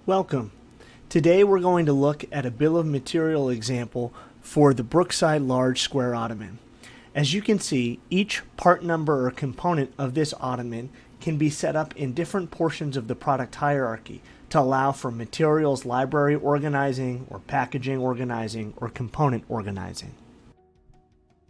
Welcome. Today we're going to look at a bill of material example for the Brookside large square ottoman. As you can see, each part number or component of this ottoman can be set up in different portions of the product hierarchy to allow for materials library organizing or packaging organizing or component organizing.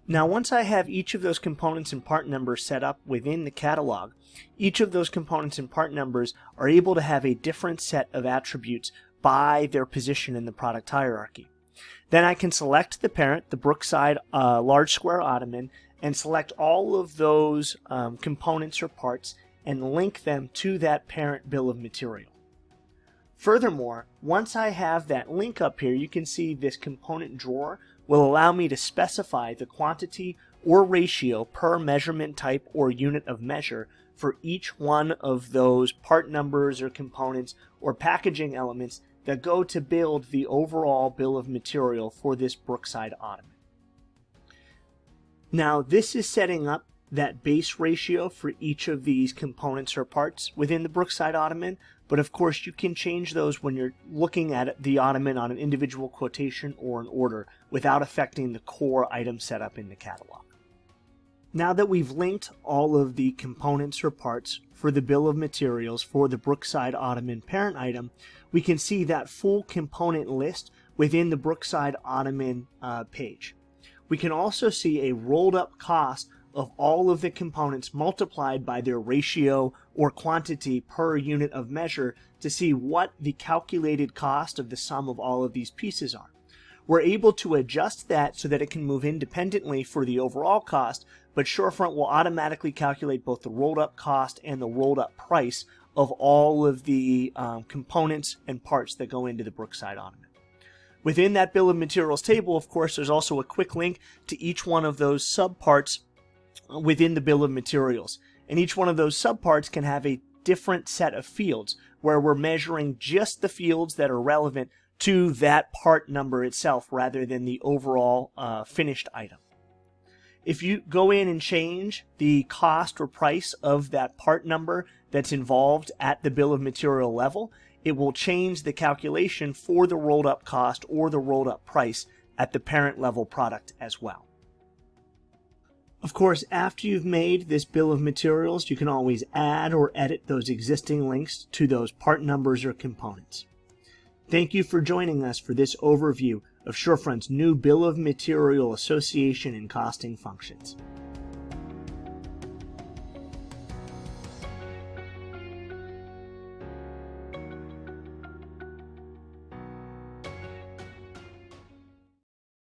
Now, once I have each of those components and part numbers set up within the catalog, each of those components and part numbers are able to have a different set of attributes by their position in the product hierarchy. Then I can select the parent, the Brookside large square ottoman, and select all of those components or parts and link them to that parent bill of material. Furthermore, once I have that link up here, you can see this component drawer will allow me to specify the quantity or ratio per measurement type or unit of measure for each one of those part numbers or components or packaging elements that go to build the overall bill of material for this Brookside ottoman. Now, this is setting up that base ratio for each of these components or parts within the Brookside ottoman, but of course you can change those when you're looking at the ottoman on an individual quotation or an order without affecting the core item setup in the catalog. Now that we've linked all of the components or parts for the bill of materials for the Brookside ottoman parent item, we can see that full component list within the Brookside ottoman page. We can also see a rolled up cost of all of the components multiplied by their ratio or quantity per unit of measure to see what the calculated cost of the sum of all of these pieces are. We're able to adjust that so that it can move independently for the overall cost, but Surefront will automatically calculate both the rolled up cost and the rolled up price of all of the components and parts that go into the Brookside ottoman. Within that bill of materials table, of course, there's also a quick link to each one of those subparts within the bill of materials. And each one of those subparts can have a different set of fields where we're measuring just the fields that are relevant to that part number itself rather than the overall finished item. If you go in and change the cost or price of that part number that's involved at the bill of material level, it will change the calculation for the rolled up cost or the rolled up price at the parent level product as well. Of course, after you've made this bill of materials, you can always add or edit those existing links to those part numbers or components. Thank you for joining us for this overview of Surefront's new bill of material association and costing functions.